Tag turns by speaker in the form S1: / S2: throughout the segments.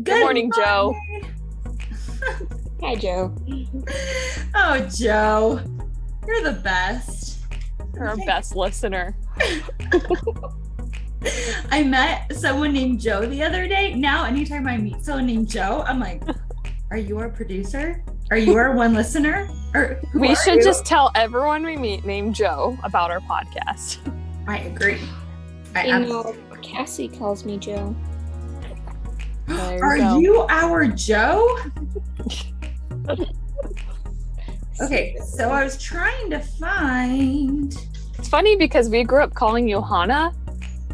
S1: Good morning, Joe.
S2: Hi, Joe.
S1: Oh, Joe, you're the best.
S2: You're our best listener.
S1: I met someone named Joe the other day. Now, anytime I meet someone named Joe, I'm like, are you our producer? Are you our one listener? Or
S2: we should just tell everyone we meet named Joe about our podcast.
S1: I agree.
S3: Cassie calls me Joe.
S1: Are you our Joe? Okay, so I was trying to find...
S2: It's funny because we grew up calling Johanna,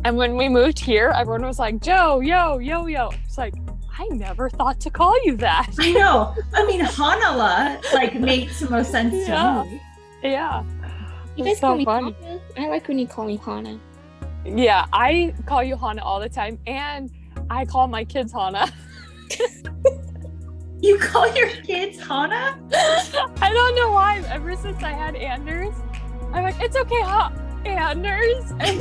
S2: and when we moved here, everyone was like, Joe, yo. It's like, I never thought to call you that.
S1: I know. I mean, Hanala, makes the most sense to me.
S2: Yeah.
S3: You guys call me Hana? I like when you call me Hana.
S2: Yeah, I call you Hana all the time, and I call my kids Hana.
S1: You call your kids Hana?
S2: I don't know why. Ever since I had Anders, I'm like, it's okay, Anders. And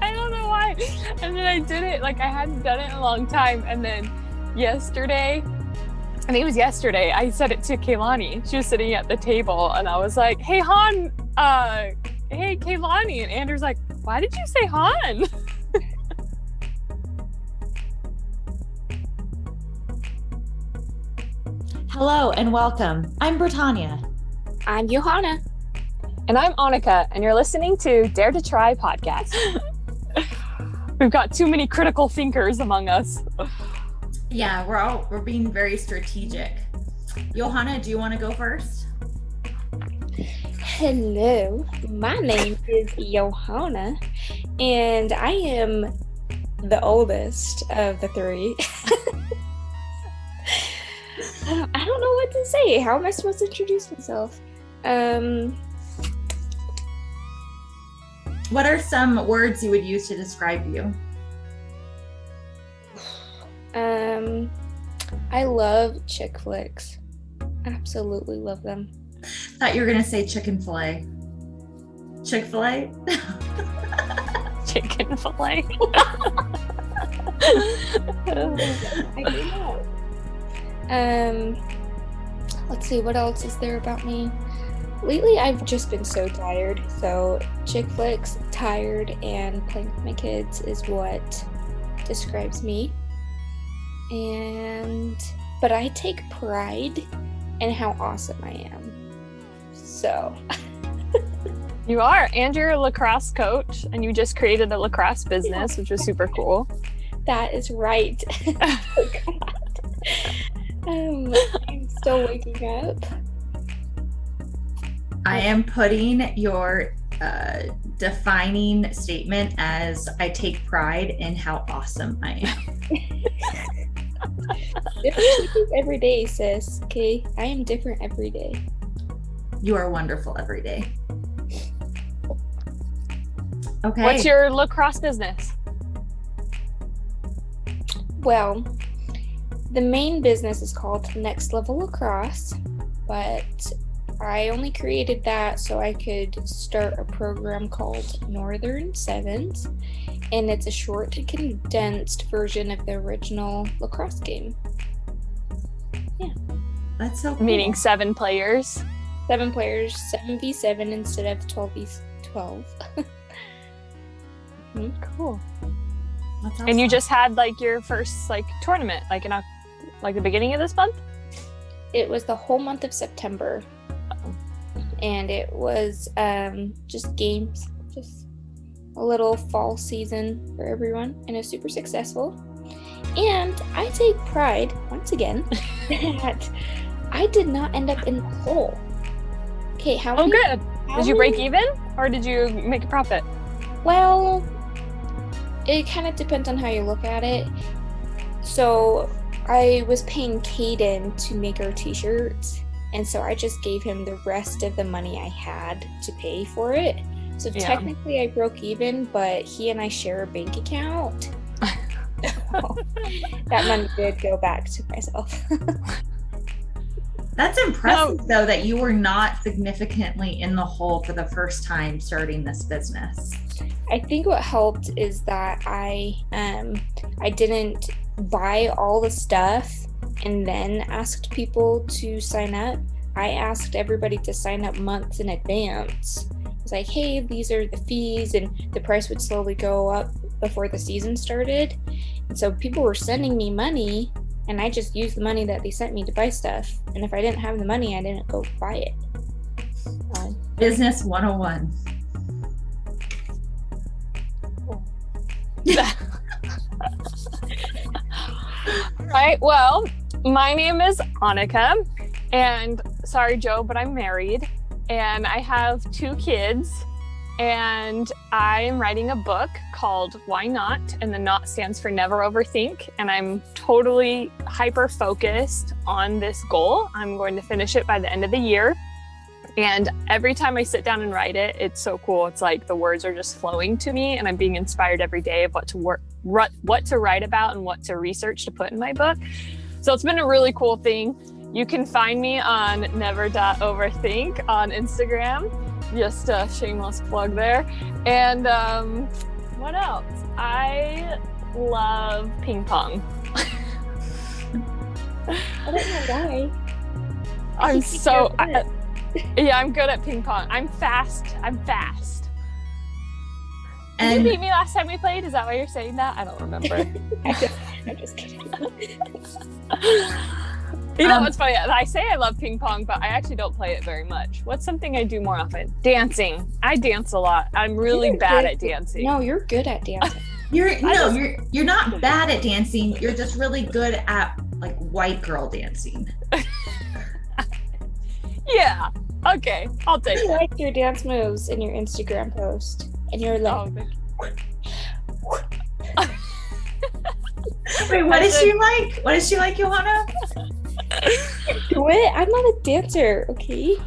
S2: I don't know why. And then I did it. I hadn't done it in a long time. And then yesterday, I think it was yesterday, I said it to Kaylani. She was sitting at the table, and I was like, hey, hey, Kaylani. And Anders like, why did you say Han?
S1: Hello and welcome. I'm Bretagne.
S3: I'm Johanna.
S2: And I'm Anike, and you're listening to Dare to Try podcast. We've got too many critical thinkers among us.
S1: Yeah, we're being very strategic. Johanna, do you want to go first?
S3: Hello, my name is Johanna, and I am the oldest of the three. I don't know what to say. How am I supposed to introduce myself?
S1: What are some words you would use to describe you?
S3: I love chick flicks. Absolutely love them.
S1: Thought you were gonna say chicken fillet. Chick-fil-A?
S2: Chicken fillet.
S3: I do know. Let's see, what else is there about me? Lately, I've just been so tired. So, chick flicks, tired, and playing with my kids is what describes me. But I take pride in how awesome I am. So.
S2: You are, and you're a lacrosse coach, and you just created a lacrosse business, which was super cool.
S3: That is right. Oh, God. I'm still waking up.
S1: I am putting your defining statement as I take pride in how awesome I am.
S3: Different every day, sis. Okay, I am different every day.
S1: You are wonderful every day. Okay.
S2: What's your lacrosse business?
S3: Well, the main business is called Next Level Lacrosse, but I only created that so I could start a program called Northern Sevens, and it's a short, condensed version of the original lacrosse game. Yeah.
S1: That's so cool.
S2: Meaning 7 players.
S3: 7 players, 7v7 instead of 12v12.
S2: Cool.
S1: That's awesome.
S2: And you just had your first tournament in the beginning of this month?
S3: It was the whole month of September. And it was just games, just a little fall season for everyone, and it was super successful. And I take pride, once again, that I did not end up in the hole. Okay,
S2: Oh, good. Did you break even, or did you make a profit?
S3: Well, it kind of depends on how you look at it. So I was paying Caden to make our t-shirts, and so I just gave him the rest of the money I had to pay for it. So technically I broke even, but he and I share a bank account. So that money did go back to myself.
S1: That's impressive, though, that you were not significantly in the hole for the first time starting this business.
S3: I think what helped is that I didn't buy all the stuff and then asked people to sign up. I asked everybody to sign up months in advance. It's like, hey, these are the fees, and the price would slowly go up before the season started. And so people were sending me money, and I just used the money that they sent me to buy stuff. And if I didn't have the money, I didn't go buy it.
S1: Business 101.
S2: Right. Well, my name is Anike, and sorry, Joe, but I'm married, and I have 2 kids, and I am writing a book called Why Not? And the not stands for Never Overthink, and I'm totally hyper-focused on this goal. I'm going to finish it by the end of the year. And every time I sit down and write it, it's so cool. It's like the words are just flowing to me, and I'm being inspired every day of what to write about and what to research to put in my book. So it's been a really cool thing. You can find me on never.overthink on Instagram. Just a shameless plug there. And what else? I love ping pong.
S3: I don't know why.
S2: I'm good at ping pong. I'm fast. Did you beat me last time we played? Is that why you're saying that? I don't remember.
S3: I'm just kidding.
S2: You know what's funny? I say I love ping pong, but I actually don't play it very much. What's something I do more often? Dancing. I dance a lot. I'm really bad at dancing.
S3: No, you're good at dancing.
S1: You're not bad at dancing. You're just really good at like white girl dancing.
S2: Yeah. Okay. I'll take it.
S3: I like your dance moves in your Instagram post. And you're like,
S1: wait, what is she like? What is she like, Johanna?
S3: what? I'm not a dancer, okay?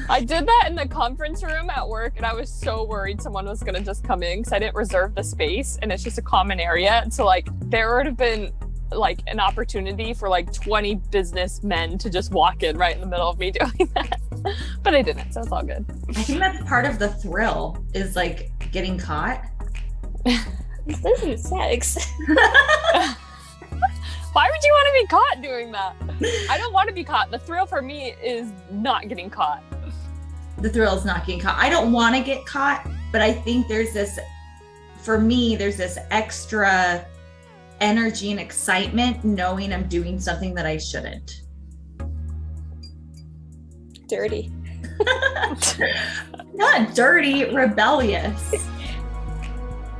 S2: I did that in the conference room at work, and I was so worried someone was going to just come in because I didn't reserve the space, and it's just a common area. So, like, there would have been, like, an opportunity for, like, 20 businessmen to just walk in right in the middle of me doing that. But I didn't, so it's all good.
S1: I think that's part of the thrill is, like, getting caught.
S3: This isn't sex.
S2: Why would you want to be caught doing that? I don't want to be caught. The thrill for me is not getting caught.
S1: The thrill is not getting caught. I don't want to get caught, but I think there's this extra energy and excitement knowing I'm doing something that I shouldn't.
S3: Dirty.
S1: Not dirty, rebellious.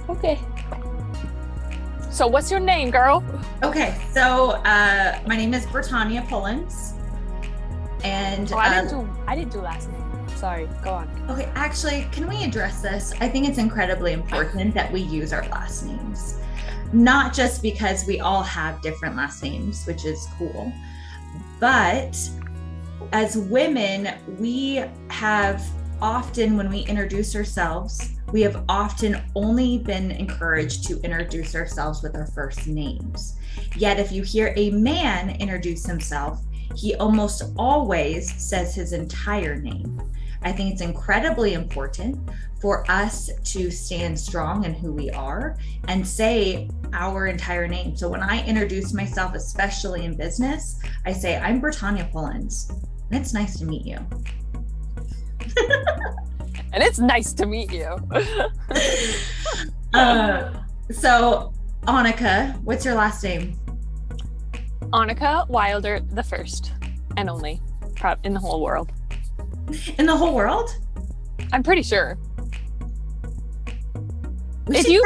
S3: Okay.
S2: So what's your name, girl?
S1: Okay, so my name is Bretagne Pullens. And
S2: I didn't do last name. Sorry, go on.
S1: Okay, actually, can we address this? I think it's incredibly important that we use our last names. Not just because we all have different last names, which is cool, but as women, we have often, when we introduce ourselves, we have often only been encouraged to introduce ourselves with our first names. Yet if you hear a man introduce himself, he almost always says his entire name. I think it's incredibly important for us to stand strong in who we are and say our entire name. So when I introduce myself, especially in business, I say, I'm Bretagne Pullens, and it's nice to meet you.
S2: And it's nice to meet you.
S1: So, Anike, what's your last name?
S2: Anike Wilder, the first and only in the whole world.
S1: In the whole world?
S2: I'm pretty sure. If you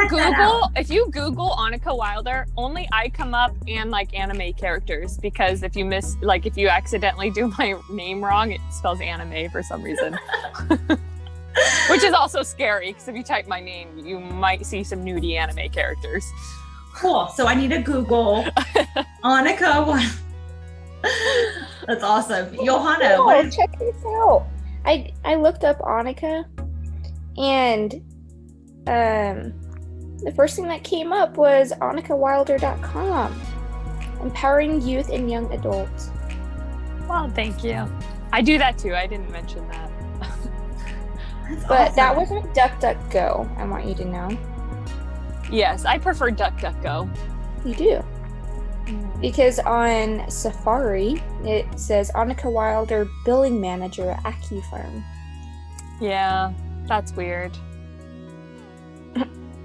S2: Google Anike Wilder, only I come up and like anime characters, because if you accidentally do my name wrong, it spells anime for some reason. Which is also scary, because if you type my name, you might see some nudie anime characters.
S1: Cool. So I need to Google Anike Wilder. That's awesome. Johanna,
S3: check this out. I looked up Anike, and the first thing that came up was AnikeWilder.com, empowering youth and young adults.
S2: Well, thank you. I do that too. I didn't mention that.
S1: That's
S3: But that
S1: awesome.
S3: wasn't DuckDuckGo, I want you to know.
S2: Yes, I prefer DuckDuckGo.
S3: You do. Because on Safari, it says Anike Wilder, billing manager at AccuFarm.
S2: Yeah, that's weird.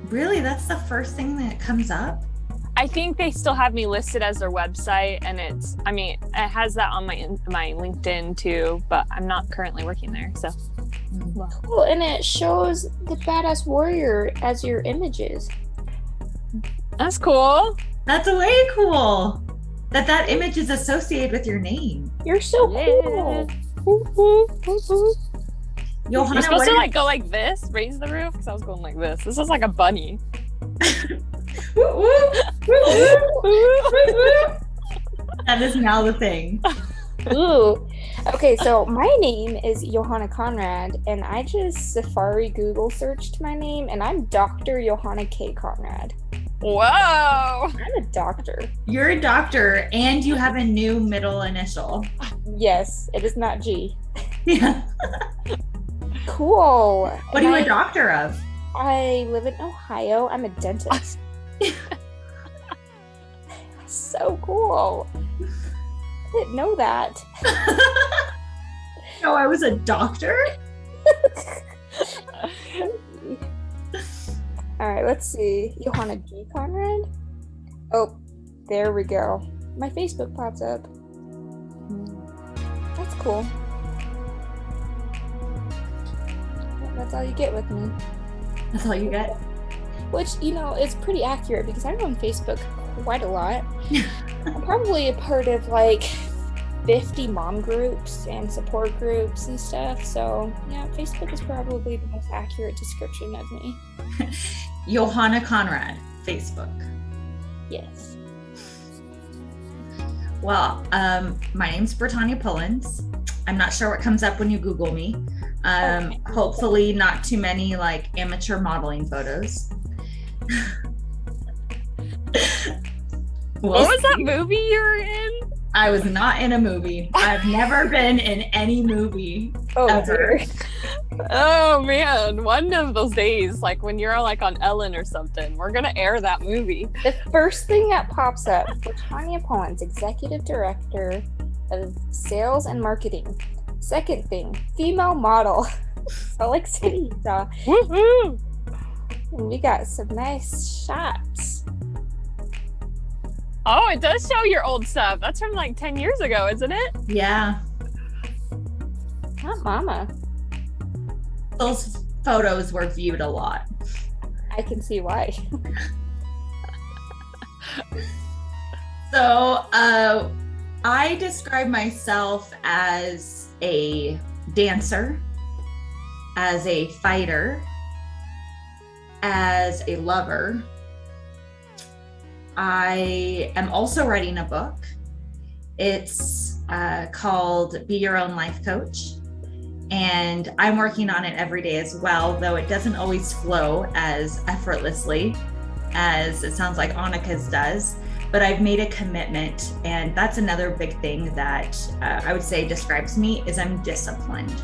S1: Really? That's the first thing that comes up?
S2: I think they still have me listed as their website, and it has that on my LinkedIn too, but I'm not currently working there, so. Well.
S3: Cool, and it shows the Badass Warrior as your images.
S2: That's cool.
S1: That's way cool. That image is associated with your name.
S3: You're so
S2: Yeah.
S3: cool.
S1: Johanna,
S2: You're supposed
S1: what
S2: to
S1: are-
S2: like go like this, raise the roof, because I was going like this. This is like a bunny.
S1: Woo, woo, woo, woo, woo, woo. That is now the thing.
S3: Ooh. Okay, so my name is Johanna Conrad, and I just Safari Google searched my name, and I'm Dr. Johanna K. Conrad.
S2: Whoa!
S3: I'm a doctor.
S1: You're a doctor and you have a new middle initial.
S3: Yes, it is not G.
S1: Yeah.
S3: Cool.
S1: What are you a doctor of?
S3: I live in Ohio. I'm a dentist. So cool. I didn't know that.
S1: No, I was a doctor?
S3: All right, let's see. Johanna G. Conrad? Oh, there we go. My Facebook pops up. That's cool. That's all you get with me.
S1: That's all you get?
S3: Which, is pretty accurate because I'm on Facebook quite a lot. I'm probably a part of like 50 mom groups and support groups and stuff. So, yeah, Facebook is probably the most accurate description of me.
S1: Johanna Conrad, Facebook.
S3: Yes.
S1: Well, my name's Bretagne Pullens. I'm not sure what comes up when you Google me.
S3: Okay.
S1: Hopefully not too many like amateur modeling photos.
S2: What was that movie you were in?
S1: I was not in a movie. I've never been in any movie.
S3: Oh,
S1: Ever.
S3: dear.
S2: Oh man, one of those days, like when you're like on Ellen or something, we're gonna air that movie.
S3: The first thing that pops up for Tanya Pullens, Executive Director of Sales and Marketing. Second thing, female model. Salt Lake City, Utah.
S2: Woohoo!
S3: And we got some nice shots.
S2: Oh, it does show your old stuff. That's from like 10 years ago, isn't it?
S1: Yeah.
S3: Not mama.
S1: Those photos were viewed a lot.
S3: I can see why.
S1: So, I describe myself as a dancer, as a fighter, as a lover. I am also writing a book. It's called Be Your Own Life Coach. And I'm working on it every day as well, though it doesn't always flow as effortlessly as it sounds like Anike's does. But I've made a commitment, and that's another big thing that I would say describes me is I'm disciplined.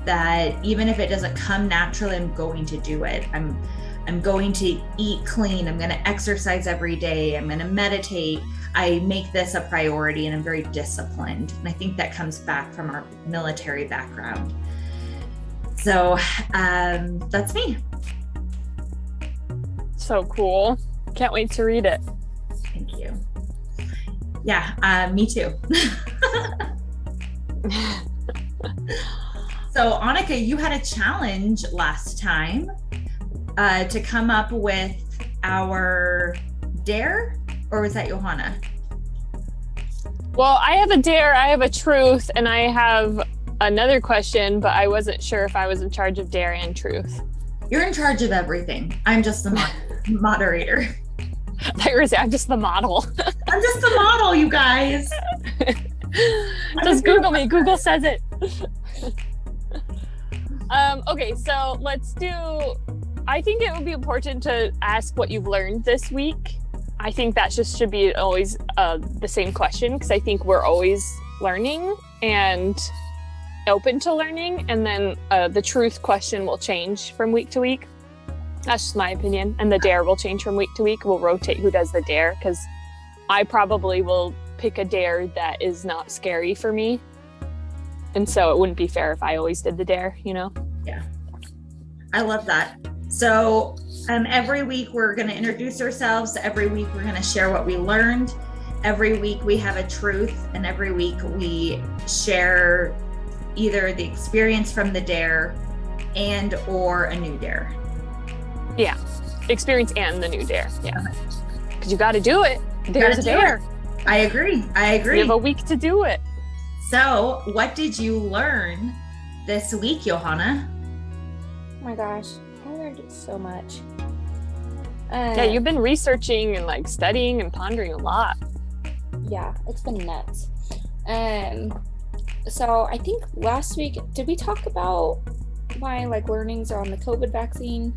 S1: That even if it doesn't come naturally, I'm going to do it. I'm going to eat clean. I'm going to exercise every day. I'm going to meditate. I make this a priority, and I'm very disciplined. And I think that comes back from our military background. So that's me.
S2: So cool. Can't wait to read it.
S1: Thank you. Yeah, me too. So Anike, you had a challenge last time to come up with our dare, or was that Johanna?
S2: Well, I have a dare, I have a truth, and I have another question, but I wasn't sure if I was in charge of dare and truth.
S1: You're in charge of everything. I'm just the moderator.
S2: I'm just the model.
S1: I'm just the model, you guys.
S2: Just Google me. Google says it. Okay, so let's do. I think it would be important to ask what you've learned this week. I think that just should be always the same question, because I think we're always learning, and open to learning, and then the truth question will change from week to week. That's just my opinion. And the dare will change from week to week. We'll rotate who does the dare, because I probably will pick a dare that is not scary for me. And so it wouldn't be fair if I always did the dare, you know?
S1: Yeah. I love that. So every week we're going to introduce ourselves. Every week we're going to share what we learned. Every week we have a truth, and every week we share either the experience from the dare and or a new dare.
S2: Yeah. Experience and the new dare. Yeah. Because you got to do it. There's a dare.
S1: I agree.
S2: You have a week to do it.
S1: So what did you learn this week, Johanna?
S3: Oh my gosh, I learned so much.
S2: Yeah, you've been researching and like studying and pondering a lot.
S3: Yeah, it's been nuts. So I think last week, did we talk about my like learnings on the COVID vaccine?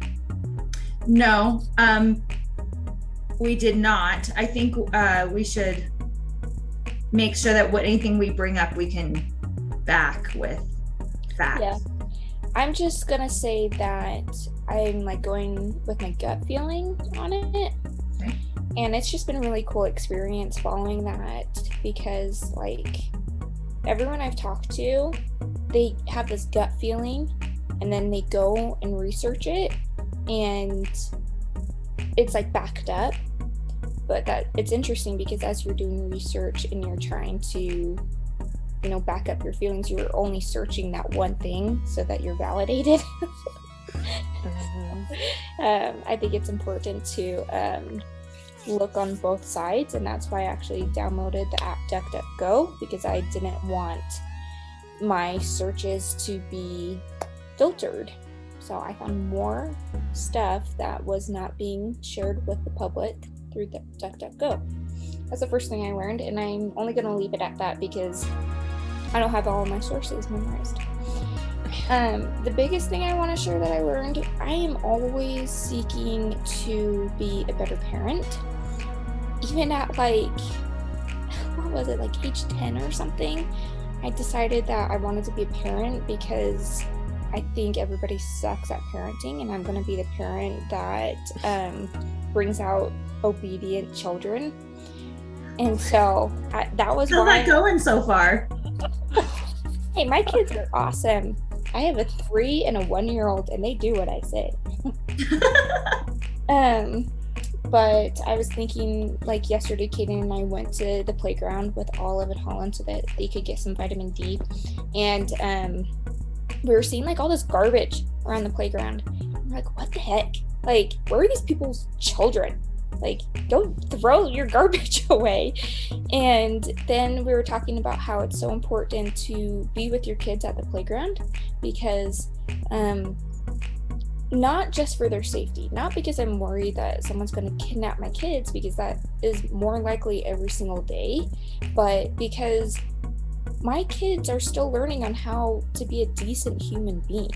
S1: No, we did not. I think we should make sure that anything we bring up, we can back with facts.
S3: Yeah. I'm just gonna say that I'm like going with my gut feeling on it.
S1: Okay.
S3: And it's just been a really cool experience following that, because like everyone I've talked to, they have this gut feeling and then they go and research it and it's like backed up. But that it's interesting because as you're doing research and you're trying to, you know, back up your feelings, you're only searching that one thing so that you're validated. I think it's important to look on both sides, and that's why I actually downloaded the app DuckDuckGo, because I didn't want my searches to be filtered. So I found more stuff that was not being shared with the public through DuckDuckGo. That's the first thing I learned, and I'm only going to leave it at that because I don't have all of my sources memorized. The biggest thing I want to share that I learned, I am always seeking to be a better parent. Even at like, what was it, like age 10 or something, I decided that I wanted to be a parent because I think everybody sucks at parenting, and I'm going to be the parent that brings out obedient children. And so that was
S1: How's that going so far?
S3: Hey, my kids are awesome. I have a 3 and a 1-year-old, and they do what I say. But I was thinking, like yesterday, Kaden and I went to the playground with Olive at Holland so that they could get some vitamin D. And we were seeing like all this garbage around the playground. I'm like, what the heck? Like, where are these people's children? Like, go throw your garbage away. And then we were talking about how it's so important to be with your kids at the playground, because not just for their safety, not because I'm worried that someone's going to kidnap my kids, because that is more likely every single day, but because my kids are still learning on how to be a decent human being.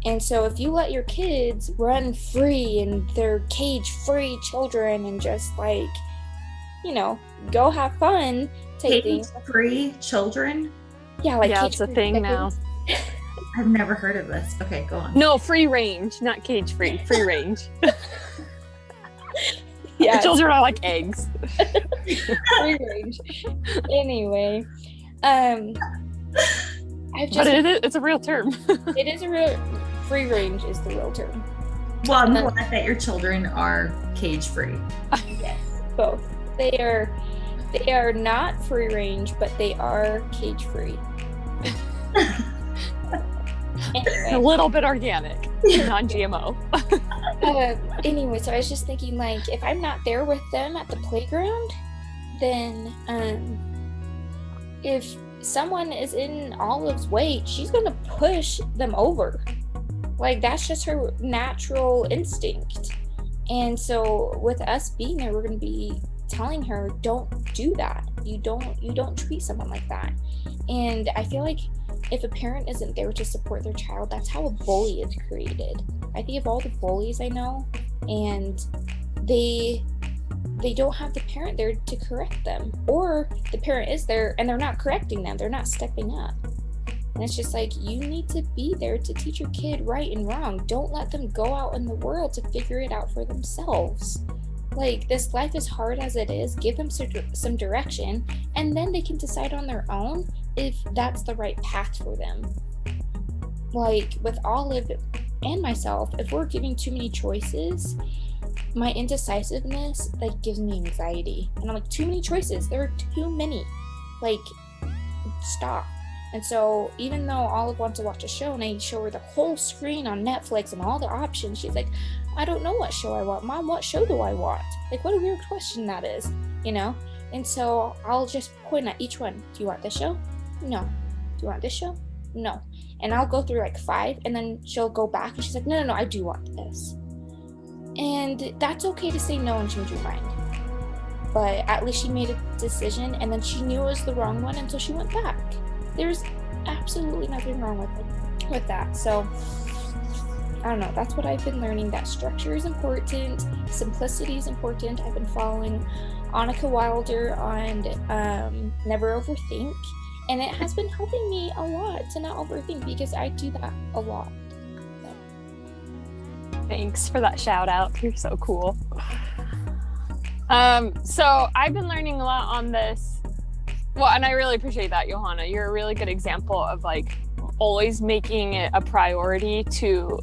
S3: And so if you let your kids run free and they're cage-free children and just like, you know, go have fun,
S1: cage-free children?
S3: Yeah, like
S2: yeah, it's a thing now.
S1: I've never heard of this. Okay, go on.
S2: No, free range, not cage-free. Free range.
S3: Yeah,
S2: the children are like eggs.
S3: Free range. Anyway,
S2: it's a real term.
S3: It is a real. Free range is the real term.
S1: Well, I'm glad that your children are cage-free.
S3: Yes, both. They are not free range, but they are cage-free. Anyway.
S2: A little bit organic, non-GMO.
S3: Anyway, so I was just thinking, like, if I'm not there with them at the playground, then if someone is in Olive's weight, she's gonna push them over. Like, that's just her natural instinct. And so with us being there, we're going to be telling her, don't do that. You don't treat someone like that. And I feel like if a parent isn't there to support their child, that's how a bully is created. I think of all the bullies I know, and they don't have the parent there to correct them, or the parent is there and they're not correcting them, they're not stepping up. And it's just like, you need to be there to teach your kid right and wrong. Don't let them go out in the world to figure it out for themselves. Like, this life is hard as it is. Give them some direction, and then they can decide on their own if that's the right path for them. Like, with Olive and myself, if we're giving too many choices, my indecisiveness, like, gives me anxiety. And I'm like, too many choices. There are too many. Like, stop. And so even though Olive wants to watch a show and I show her the whole screen on Netflix and all the options, she's like, I don't know what show I want. Mom, what show do I want? Like, what a weird question that is, you know? And so I'll just point at each one. Do you want this show? No. Do you want this show? No. And I'll go through like 5, and then she'll go back and she's like, no, I do want this. And that's okay to say no and change your mind. But at least she made a decision, and then she knew it was the wrong one until she went back. There's absolutely nothing wrong with that. So I don't know, that's what I've been learning, that structure is important, simplicity is important. I've been following Anike Wilder on Never Overthink, and it has been helping me a lot to not overthink, because I do that a lot.
S2: Thanks for that shout out. You're so cool. So I've been learning a lot on this. Well, and I really appreciate that, Johanna. You're a really good example of like always making it a priority to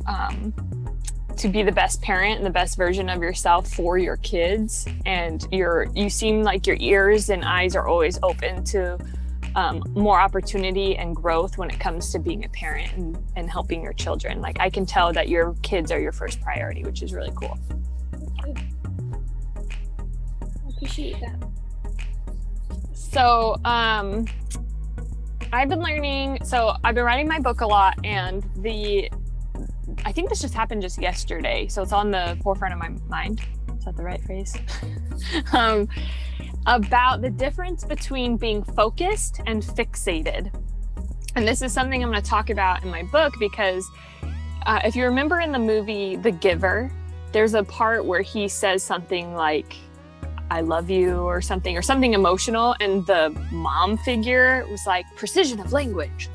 S2: be the best parent and the best version of yourself for your kids. And you seem like your ears and eyes are always open to more opportunity and growth when it comes to being a parent and helping your children. Like, I can tell that your kids are your first priority, which is really cool.
S3: Thank you. I appreciate that.
S2: So I've been writing my book a lot, and I think this just happened just yesterday, so it's on the forefront of my mind. Is that the right phrase? About the difference between being focused and fixated. And this is something I'm going to talk about in my book, because if you remember in the movie The Giver, there's a part where he says something like, I love you, or something emotional, and the mom figure was like, precision of language,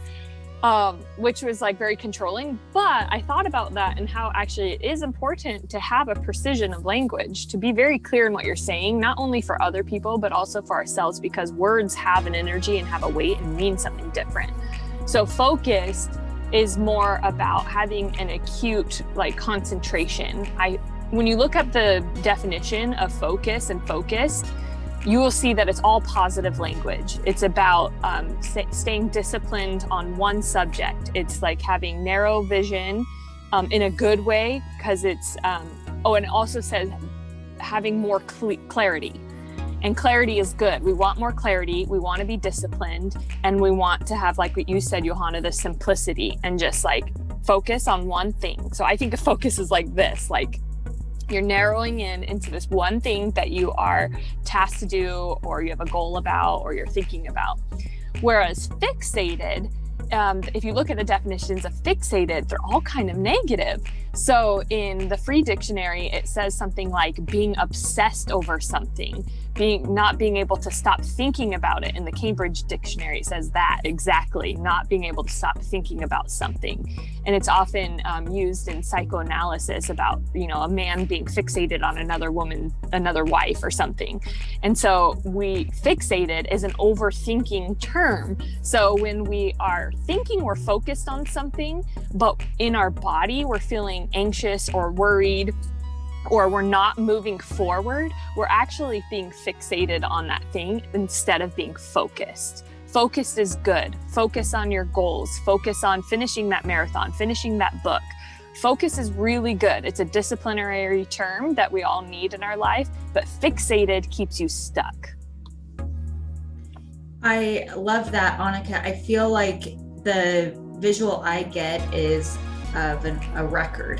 S2: which was like very controlling. But I thought about that and how actually it is important to have a precision of language, to be very clear in what you're saying, not only for other people, but also for ourselves, because words have an energy and have a weight and mean something different. So focused is more about having an acute like concentration. When you look up the definition of focus and focused, you will see that it's all positive language. It's about staying disciplined on one subject. It's like having narrow vision in a good way, because it's, and it also says having more clarity. And clarity is good. We want more clarity. We want to be disciplined. And we want to have, like what you said, Johanna, the simplicity and just like focus on one thing. So I think a focus is like this, like, you're narrowing into this one thing that you are tasked to do, or you have a goal about, or you're thinking about. Whereas fixated, if you look at the definitions of fixated, they're all kind of negative. So in the Free Dictionary, it says something like being obsessed over something, not being able to stop thinking about it. In the Cambridge Dictionary, it says that exactly, not being able to stop thinking about something. And it's often used in psychoanalysis about, a man being fixated on another woman, another wife or something. And so fixated is an overthinking term. So when we are thinking we're focused on something, but in our body we're feeling anxious or worried, or we're not moving forward, we're actually being fixated on that thing instead of being focused. Focused is good. Focus on your goals. Focus on finishing that marathon, finishing that book. Focus is really good. It's a disciplinary term that we all need in our life, but fixated keeps you stuck.
S1: I love that, Anike. I feel like the visual I get is of a record,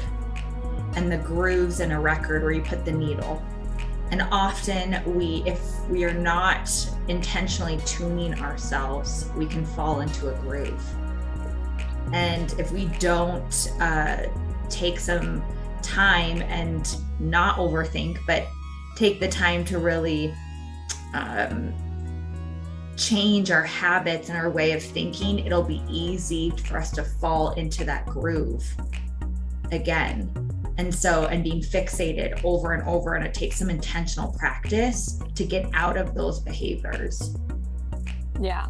S1: and the grooves in a record where you put the needle. And often if we are not intentionally tuning ourselves, we can fall into a groove. And if we don't take some time and not overthink, but take the time to really change our habits and our way of thinking, it'll be easy for us to fall into that groove again. And being fixated over and over, and it takes some intentional practice to get out of those behaviors.
S2: Yeah,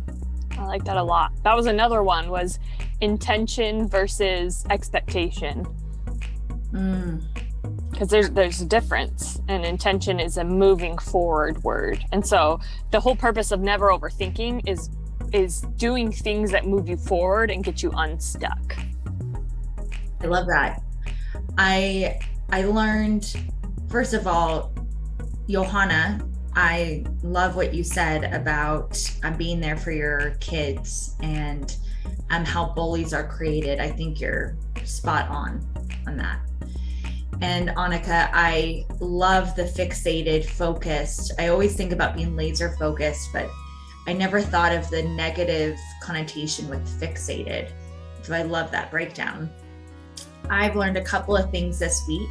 S2: I like that a lot. That was another one, was intention versus expectation. Because there's a difference, and intention is a moving forward word. And so the whole purpose of never overthinking is doing things that move you forward and get you unstuck.
S1: I love that. I learned, first of all, Johanna, I love what you said about being there for your kids and how bullies are created. I think you're spot on that. And Anike, I love the fixated, focused. I always think about being laser focused, but I never thought of the negative connotation with fixated. So I love that breakdown. I've learned a couple of things this week.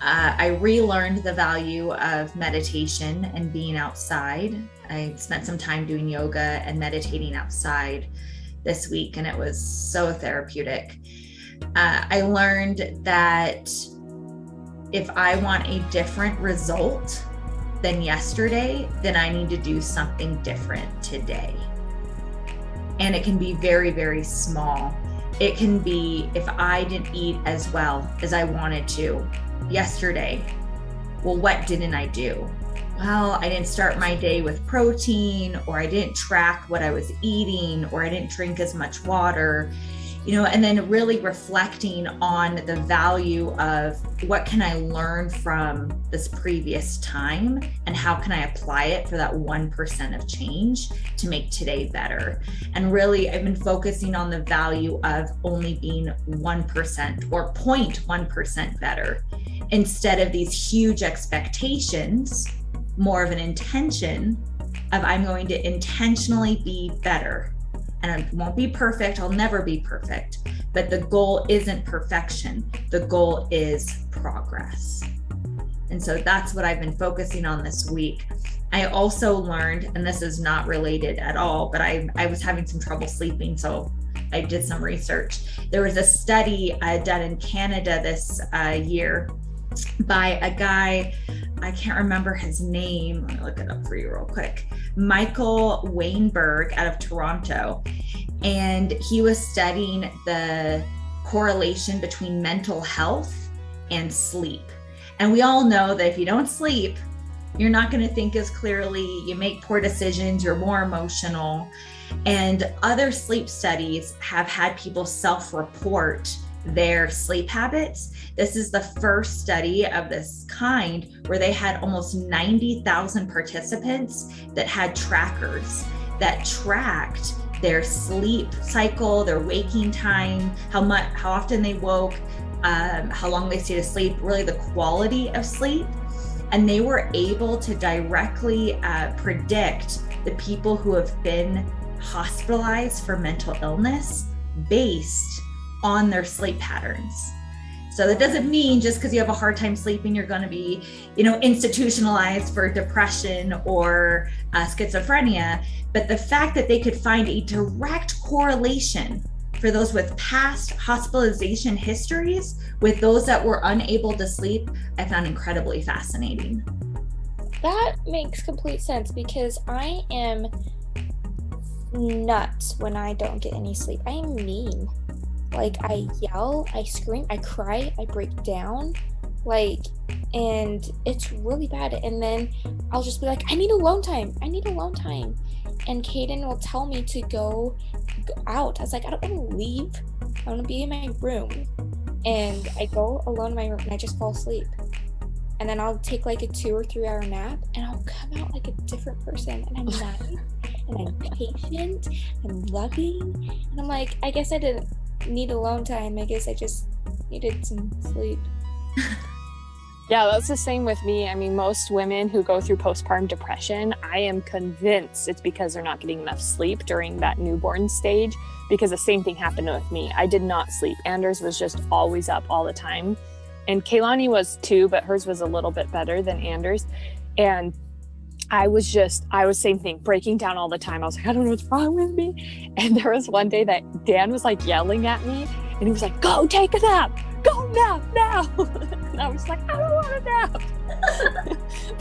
S1: I relearned the value of meditation and being outside. I spent some time doing yoga and meditating outside this week, and it was so therapeutic. I learned that if I want a different result than yesterday, then I need to do something different today. And it can be very, very small. It can be, if I didn't eat as well as I wanted to yesterday, well, what didn't I do? Well, I didn't start my day with protein, or I didn't track what I was eating, or I didn't drink as much water, and then really reflecting on the value of what can I learn from this previous time, and how can I apply it for that 1% of change to make today better. And really, I've been focusing on the value of only being 1% or 0.1% better, instead of these huge expectations, more of an intention of I'm going to intentionally be better. And I won't be perfect. I'll never be perfect. But the goal isn't perfection. The goal is progress. And so that's what I've been focusing on this week. I also learned, and this is not related at all, but I was having some trouble sleeping. So I did some research. There was a study done in Canada this year by a guy, I can't remember his name. Let me look it up for you real quick. Michael Weinberg out of Toronto. And he was studying the correlation between mental health and sleep. And we all know that if you don't sleep, you're not going to think as clearly, you make poor decisions, you're more emotional. And other sleep studies have had people self-report their sleep habits. This is the first study of this kind where they had almost 90,000 participants that had trackers that tracked their sleep cycle, their waking time, how often they woke, how long they stayed asleep, really the quality of sleep. And they were able to directly predict the people who have been hospitalized for mental illness based on their sleep patterns. So that doesn't mean just because you have a hard time sleeping, you're going to be, institutionalized for depression or schizophrenia. But the fact that they could find a direct correlation for those with past hospitalization histories with those that were unable to sleep, I found incredibly fascinating.
S3: That makes complete sense, because I am nuts when I don't get any sleep. I am mean. I yell, I scream, I cry, I break down, and it's really bad. And then I'll just be like, I need alone time. And Kaden will tell me to go out. I was like, I don't want to leave. I want to be in my room. And I go alone in my room and I just fall asleep. And then I'll take a 2 or 3 hour nap, and I'll come out like a different person. And I'm nice, and I'm patient, I'm loving. And I'm like, I guess I didn't need alone time. I guess I just needed some sleep.
S2: Yeah, that's the same with me. I mean, most women who go through postpartum depression, I am convinced it's because they're not getting enough sleep during that newborn stage, because the same thing happened with me. I did not sleep. Anders was just always up all the time. And Kaylani was too, but hers was a little bit better than Anders. And I was same thing, breaking down all the time. I was like, I don't know what's wrong with me. And there was one day that Dan was like yelling at me and he was like, go take a nap, go nap now. And I was like, I don't want a nap.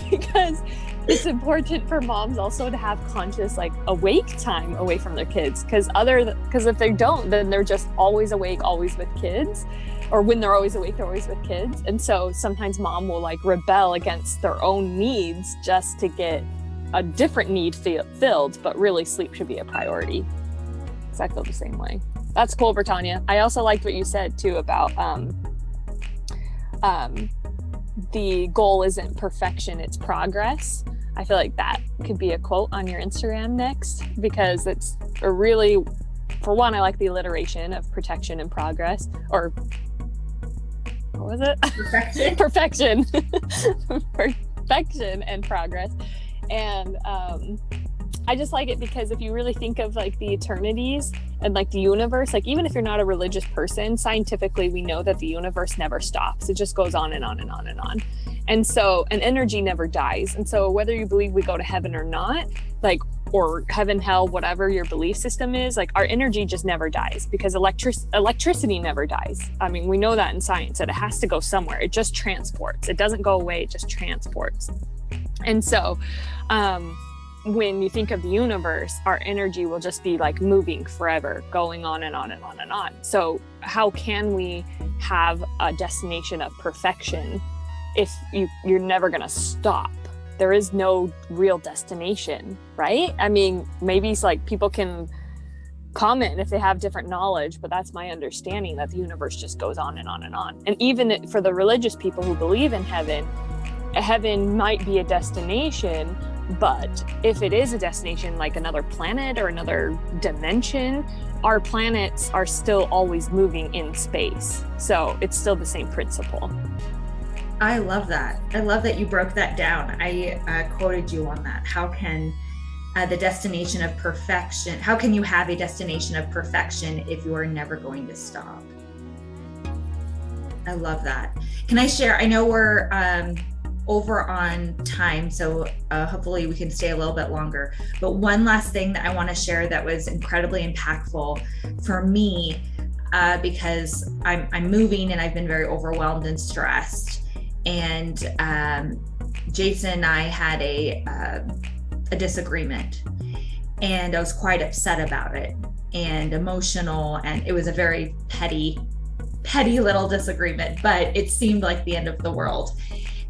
S2: Because it's important for moms also to have conscious, like, awake time away from their kids. Because if they don't, then they're just always awake, always with kids. Or when they're always awake, they're always with kids. And so sometimes mom will like rebel against their own needs just to get a different need filled, but really sleep should be a priority. So I feel the same way. That's cool, Bretagne. I also liked what you said too about the goal isn't perfection, it's progress. I feel like that could be a quote on your Instagram next, because it's a really, for one, I like the alliteration of protection and progress, or what was it? Perfection. Perfection and progress. And I just like it because if you really think of like the eternities and like the universe, like even if you're not a religious person, scientifically we know that the universe never stops. It just goes on and on and on and on. And so an energy never dies. And so whether you believe we go to heaven or not, like, or heaven, hell, whatever your belief system is, like our energy just never dies, because electricity never dies. I mean, we know that in science, that it has to go somewhere. It just transports. It doesn't go away, it just transports. And so when you think of the universe, our energy will just be like moving forever, going on and on and on and on. So how can we have a destination of perfection if you're never going to stop? There is no real destination, right? I mean, maybe it's like people can comment if they have different knowledge, but that's my understanding, that the universe just goes on and on and on. And even for the religious people who believe in heaven might be a destination, but if it is a destination like another planet or another dimension, our planets are still always moving in space. So it's still the same principle.
S1: I love that. I love that you broke that down. I quoted you on that. How can the destination of perfection, how can you have a destination of perfection if you are never going to stop? I love that. Can I share? I know we're over on time, so hopefully we can stay a little bit longer. But one last thing that I want to share that was incredibly impactful for me, because I'm moving and I've been very overwhelmed and stressed. And Jason and I had a disagreement, and I was quite upset about it and emotional, and it was a very petty little disagreement, but it seemed like the end of the world.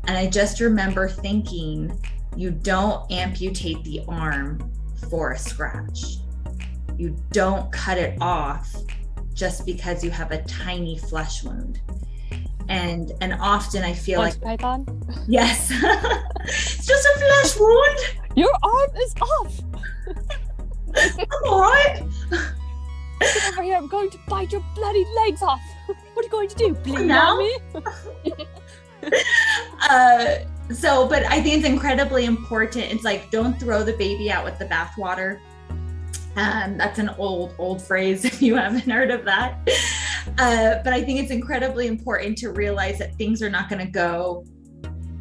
S1: And I just remember thinking, you don't amputate the arm for a scratch. You don't cut it off just because you have a tiny flesh wound. And often I feel like
S2: Python?
S1: Yes. It's just a flesh wound.
S2: Your arm is off.
S1: I'm all right.
S2: Get over here, I'm going to bite your bloody legs off. What are you going to do? Bleed on me?
S1: But I think it's incredibly important. It's like, don't throw the baby out with the bathwater. That's an old phrase if you haven't heard of that. But I think it's incredibly important to realize that things are not going to go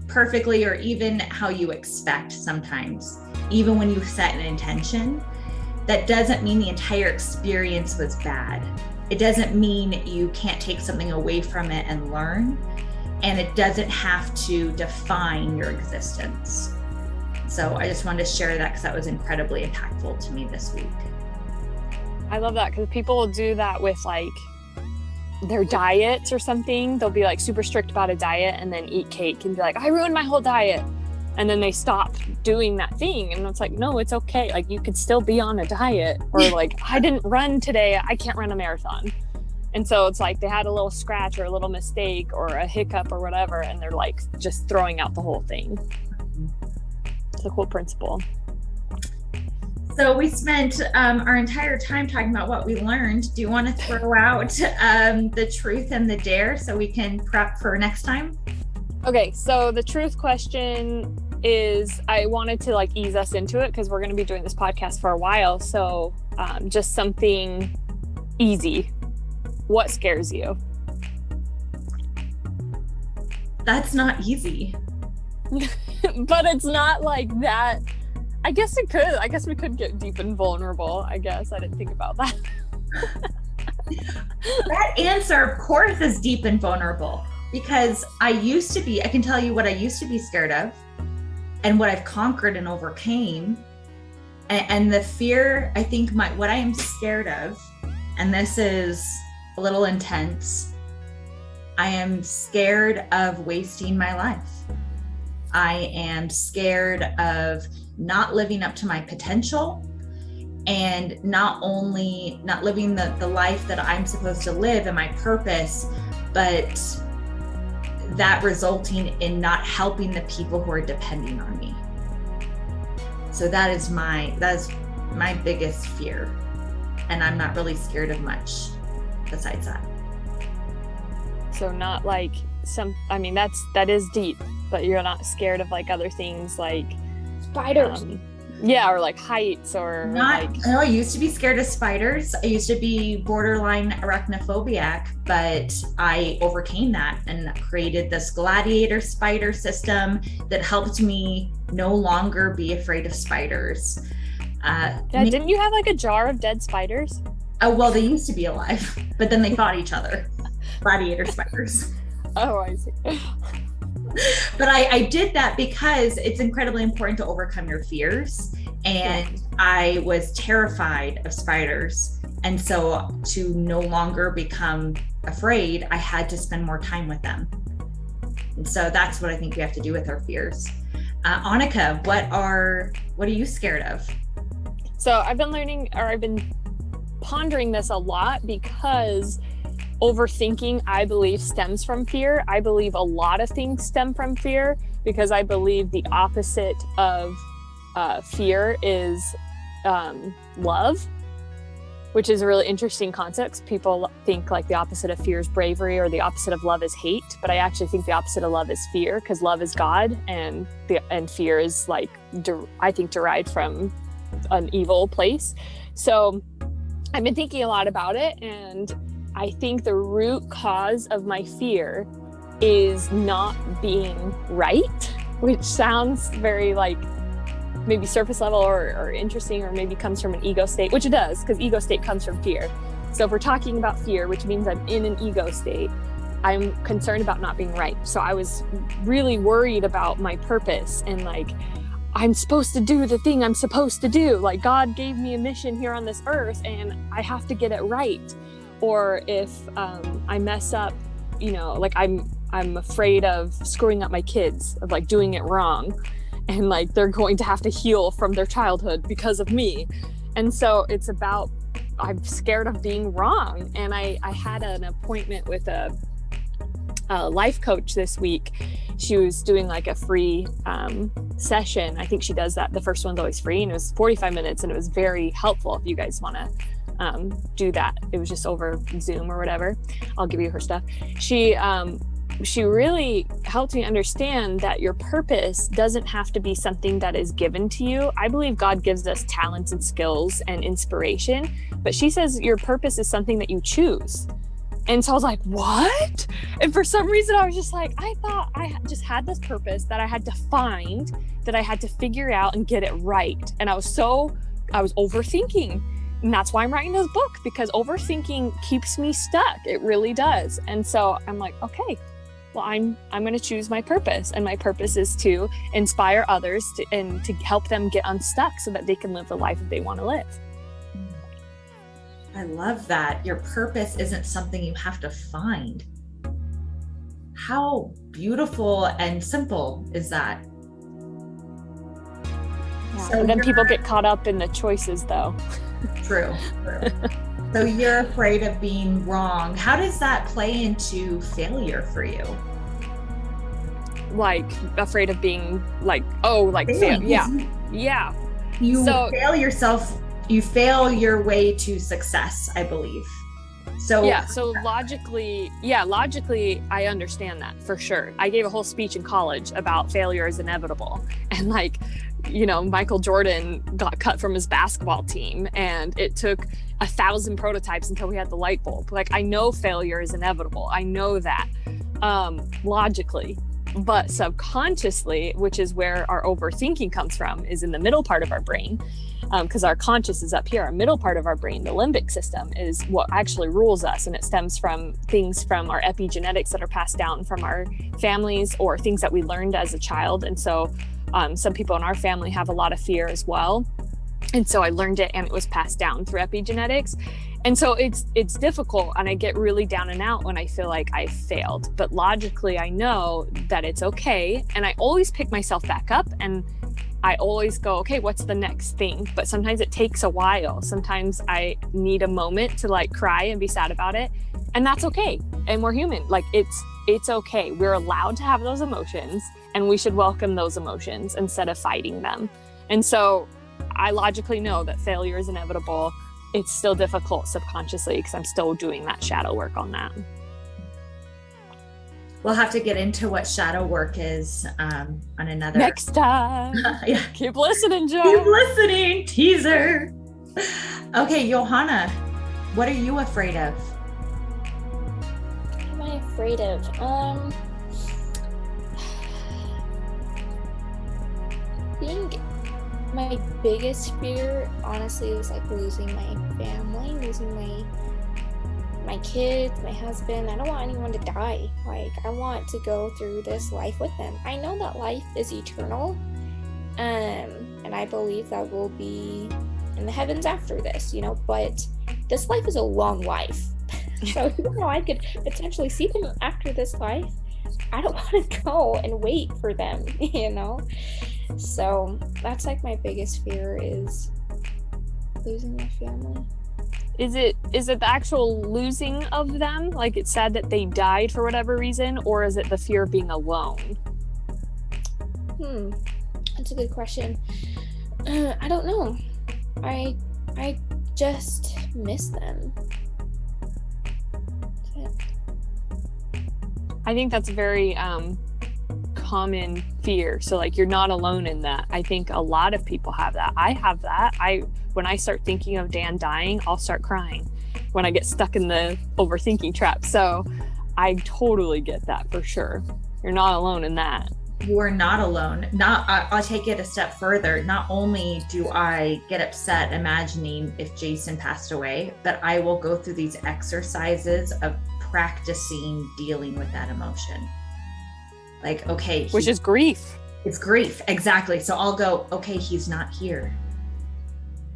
S1: perfectly or even how you expect sometimes. Even when you set an intention, that doesn't mean the entire experience was bad. It doesn't mean you can't take something away from it and learn. And it doesn't have to define your existence. So I just wanted to share that because that was incredibly impactful to me this week.
S2: I love that, because people will do that with like their diets or something. They'll be like super strict about a diet and then eat cake and be like, I ruined my whole diet. And then they stop doing that thing. And it's like, no, it's okay. Like you could still be on a diet. Or like, I didn't run today, I can't run a marathon. And so it's like they had a little scratch or a little mistake or a hiccup or whatever, and they're like just throwing out the whole thing. It's a cool principle.
S1: So we spent our entire time talking about what we learned. Do you want to throw out the truth and the dare so we can prep for next time?
S2: Okay, so the truth question is, I wanted to like ease us into it because we're going to be doing this podcast for a while. So just something easy. What scares you?
S1: That's not easy.
S2: But it's not like that. I guess we could get deep and vulnerable. I guess I didn't think about that.
S1: That answer, of course, is deep and vulnerable, because I can tell you what I used to be scared of and what I've conquered and overcame. And the fear, I think what I am scared of, and this is a little intense, I am scared of wasting my life. I am scared of not living up to my potential, and not only not living the life that I'm supposed to live and my purpose, but that resulting in not helping the people who are depending on me. So that is my biggest fear. And I'm not really scared of much besides that.
S2: So not like that is deep, but you're not scared of like other things like
S3: Spiders.
S2: Or like heights or
S1: I used to be scared of spiders. I used to be borderline arachnophobic, but I overcame that and created this gladiator spider system that helped me no longer be afraid of spiders.
S2: Didn't you have like a jar of dead spiders?
S1: Oh, well, they used to be alive, but then they fought each other. Gladiator spiders.
S2: Oh, I see.
S1: But I did that because it's incredibly important to overcome your fears. And I was terrified of spiders. And so to no longer become afraid, I had to spend more time with them. And so that's what I think we have to do with our fears. Anike, what are you scared of?
S2: So I've been pondering this a lot, because overthinking, I believe, stems from fear. I believe a lot of things stem from fear, because I believe the opposite of fear is love, which is a really interesting concept. People think like the opposite of fear is bravery, or the opposite of love is hate. But I actually think the opposite of love is fear, because love is God, and fear is like, I think, derived from an evil place. So I've been thinking a lot about it, and I think the root cause of my fear is not being right, which sounds very like maybe surface level or interesting, or maybe comes from an ego state, which it does, because ego state comes from fear. So if we're talking about fear, which means I'm in an ego state, I'm concerned about not being right. So I was really worried about my purpose, and like, I'm supposed to do the thing I'm supposed to do. Like, God gave me a mission here on this earth, and I have to get it right. Or if I mess up, like I'm afraid of screwing up my kids, of like doing it wrong, and like they're going to have to heal from their childhood because of me. And so it's about, I'm scared of being wrong. And I had an appointment with a life coach this week. She was doing like a free session. I think she does that. The first one's always free, and it was 45 minutes, and it was very helpful if you guys want to do that. It was just over Zoom or whatever. I'll give you her stuff. She really helped me understand that your purpose doesn't have to be something that is given to you. I believe God gives us talents and skills and inspiration, but she says your purpose is something that you choose. And so I was like, what? And for some reason I was just like, I thought I just had this purpose that I had to find, that I had to figure out and get it right. And I was overthinking. And that's why I'm writing this book, because overthinking keeps me stuck. It really does. And so I'm like, okay, well, I'm going to choose my purpose. And my purpose is to inspire others and to help them get unstuck so that they can live the life that they want to live.
S1: I love that. Your purpose isn't something you have to find. How beautiful and simple is that?
S2: Yeah, so then people get caught up in the choices, though.
S1: True. So you're afraid of being wrong. How does that play into failure for you?
S2: Like afraid of being like, fail. Yeah.
S1: You fail yourself. You fail your way to success, I believe. So logically, I understand that for sure. I gave a whole speech in college about failure is inevitable. And Michael Jordan got cut from his basketball team, and it took 1,000 prototypes until we had the light bulb. Like, I know failure is inevitable. I know that logically,
S2: But subconsciously, which is where our overthinking comes from, is in the middle part of our brain, because our conscious is up here. Our middle part of our brain, the limbic system, is what actually rules us, and it stems from things from our epigenetics that are passed down from our families or things that we learned as a child. And so some people in our family have a lot of fear as well. And so I learned it, and it was passed down through epigenetics. And so it's difficult, and I get really down and out when I feel like I failed. But logically, I know that it's okay. And I always pick myself back up, and I always go, okay, what's the next thing? But sometimes it takes a while. Sometimes I need a moment to like cry and be sad about it. And that's okay. And we're human. Like it's okay. We're allowed to have those emotions, and we should welcome those emotions instead of fighting them. And so I logically know that failure is inevitable. It's still difficult subconsciously because I'm still doing that shadow work on that.
S1: We'll have to get into what shadow work is on another
S2: next time.
S1: Yeah.
S2: Keep listening, Joe.
S1: Keep listening. Teaser. Okay, Johanna, what are you afraid of?
S3: What am I afraid of? I think my biggest fear, honestly, was like losing my family, losing my kids, my husband. I don't want anyone to die. Like, I want to go through this life with them. I know that life is eternal, and I believe that we'll be in the heavens after this, but this life is a long life. So even though I could potentially see them after this life, I don't want to go and wait for them, So that's like my biggest fear, is losing my family.
S2: Is it the actual losing of them? Like, it's sad that they died for whatever reason, or is it the fear of being alone?
S3: That's a good question. I don't know. I just miss them.
S2: I think that's a very common fear. So like, you're not alone in that. I think a lot of people have that. I have that. When I start thinking of Dan dying, I'll start crying when I get stuck in the overthinking trap. So I totally get that for sure. You're not alone in that.
S1: You are not alone. I'll take it a step further. Not only do I get upset imagining if Jason passed away, but I will go through these exercises of practicing dealing with that emotion. Like, okay.
S2: Which is grief.
S1: It's grief. Exactly. So I'll go, okay, he's not here.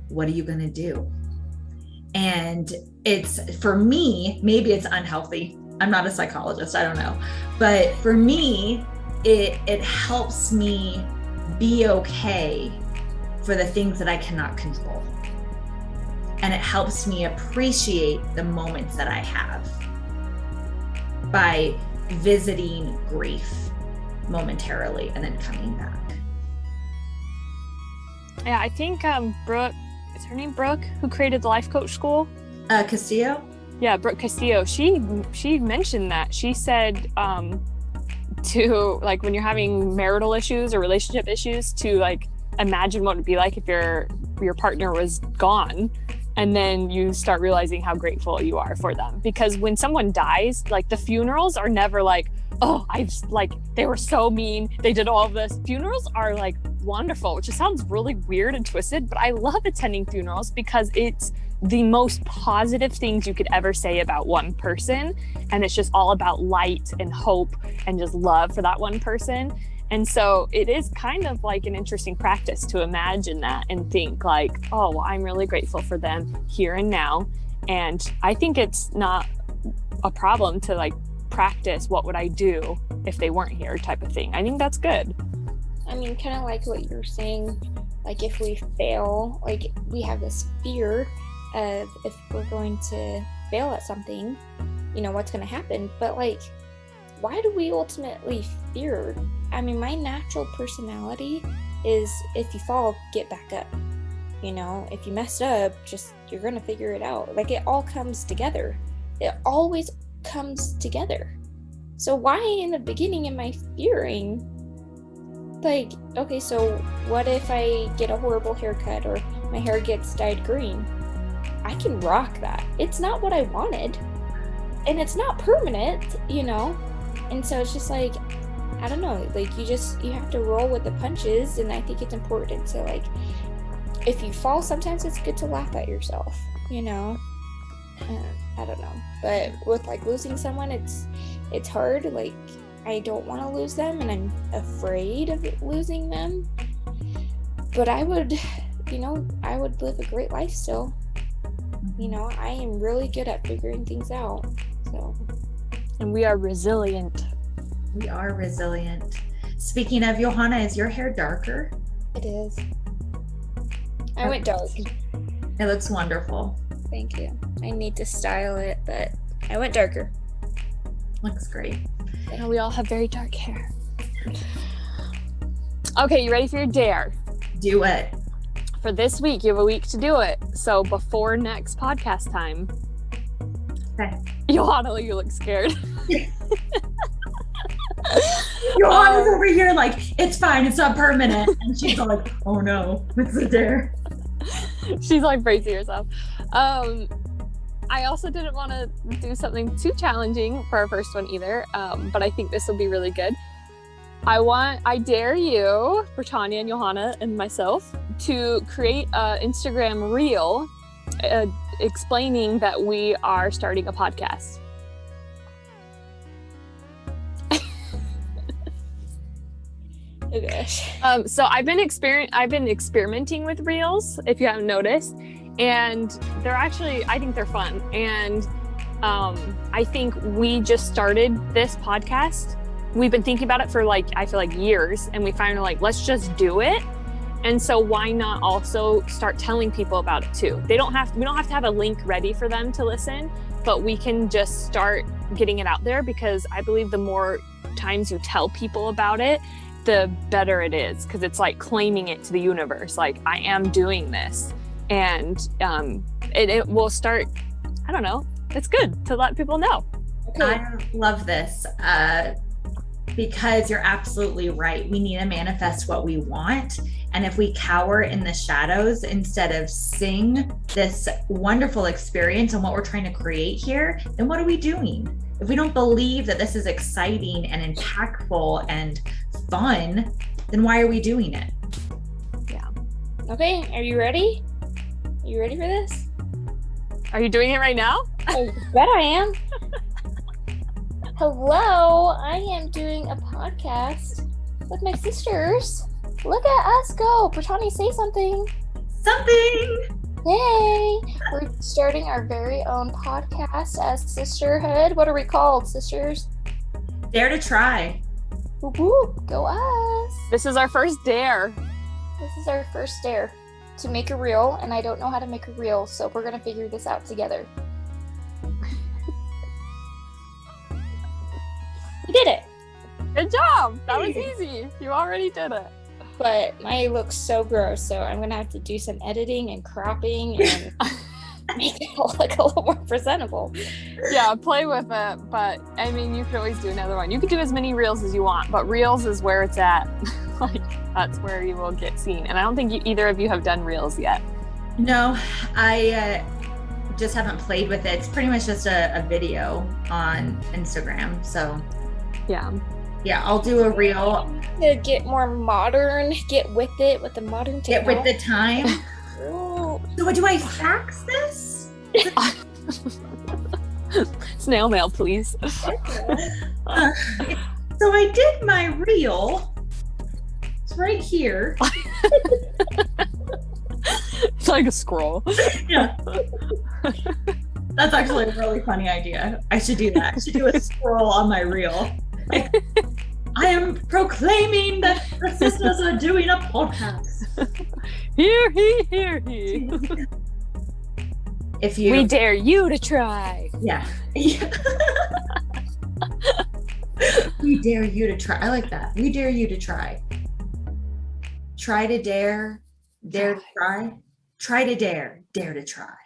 S1: What are you going to do? And it's, for me, maybe it's unhealthy. I'm not a psychologist. I don't know. But for me, it helps me be okay for the things that I cannot control. And it helps me appreciate the moments that I have by visiting grief momentarily and then coming back.
S2: Yeah, I think Brooke, is her name Brooke, who created the life coach school?
S1: Castillo?
S2: Yeah, Brooke Castillo. She mentioned that. She said to, like, when you're having marital issues or relationship issues, to like imagine what it'd be like if your partner was gone, and then you start realizing how grateful you are for them. Because when someone dies, like, the funerals are never like, oh, they were so mean, they did all of this. Funerals are like wonderful, which just sounds really weird and twisted, but I love attending funerals because it's the most positive things you could ever say about one person. And it's just all about light and hope and just love for that one person. And so it is kind of like an interesting practice to imagine that and think like, oh, well, I'm really grateful for them here and now. And I think it's not a problem to like practice what would I do if they weren't here type of thing. I think that's good.
S3: I mean, kind of like what you're saying, like if we fail, like we have this fear of if we're going to fail at something, what's going to happen. But like, why do we ultimately fear? I mean, my natural personality is, if you fall, get back up. If you messed up, you're going to figure it out. Like, it all comes together. It always comes together. So why in the beginning am I fearing? Like, okay, so what if I get a horrible haircut or my hair gets dyed green? I can rock that. It's not what I wanted. And it's not permanent, And so it's just like, I don't know, like you have to roll with the punches, and I think it's important to, like, if you fall, sometimes it's good to laugh at yourself, you know. I don't know, but with like losing someone, it's hard. Like, I don't want to lose them, and I'm afraid of losing them, but I would live a great life still. You know, I am really good at figuring things out. So,
S2: and we are resilient.
S1: We are resilient. Speaking of, Johanna, is your hair darker?
S3: it is. I went dark.
S1: It looks wonderful.
S3: Thank you. I need to style it, but I went darker.
S1: Looks great.
S2: And we all have very dark hair. Okay, you ready for your dare?
S1: Do it.
S2: For this week, you have a week to do it. So before next podcast time.
S1: Okay.
S2: Johanna, you look scared.
S1: Johanna's over here like, it's fine, it's not permanent. And she's like, oh no, it's a dare.
S2: She's like bracing herself. I also didn't want to do something too challenging for our first one either, but I think this will be really good. I dare you, Bretagne and Johanna and myself, to create an Instagram reel explaining that we are starting a podcast.
S3: Oh gosh.
S2: So I've been experimenting with reels, if you haven't noticed, and I think they're fun. And I think we just started this podcast. We've been thinking about it for I feel like years, and we finally let's just do it. And so why not also start telling people about it too? We don't have to have a link ready for them to listen, but we can just start getting it out there, because I believe the more times you tell people about it, the better it is, because it's like claiming it to the universe, like I am doing this, and it will start. I don't know, it's good to let people know.
S1: Okay. I love this because you're absolutely right. We need to manifest what we want, and if we cower in the shadows instead of sing this wonderful experience and what we're trying to create here, then what are we doing? If we don't believe that this is exciting and impactful and fun, then why are we doing it?
S2: Yeah.
S3: Okay, are you ready? Are you ready for this?
S2: Are you doing it right now?
S3: I bet I am. Hello, I am doing a podcast with my sisters. Look at us go. Bretagne, say something.
S1: Something.
S3: Hey, we're starting our very own podcast as Sisterhood. What are we called, sisters?
S1: Dare to try.
S3: Whoop, whoop, go us.
S2: This is our first dare.
S3: This is our first dare to make a reel, and I don't know how to make a reel, so we're going to figure this out together. We did it.
S2: Good job. That was easy. You already did it.
S3: But my looks so gross, so I'm gonna have to do some editing and cropping and make it look a little more presentable.
S2: Yeah, play with it, but I mean, you could always do another one. You could do as many reels as you want, but reels is where it's at. That's where you will get seen. And I don't think either of you have done reels yet.
S1: No, I just haven't played with it. It's pretty much just a video on Instagram. So yeah, I'll do a reel.
S3: To get more modern, get with it with the modern technology.
S1: Get with the time. So do I fax this?
S2: Snail mail, please.
S1: So I did my reel. It's right here.
S2: It's like a scroll.
S1: Yeah. That's actually a really funny idea. I should do that. I should do a scroll on my reel. I am proclaiming that the sisters are doing a podcast.
S2: Hear he, hear he. We dare you to try.
S1: Yeah. We dare you to try. I like that. We dare you to try. Try to dare to try. Try to dare to try.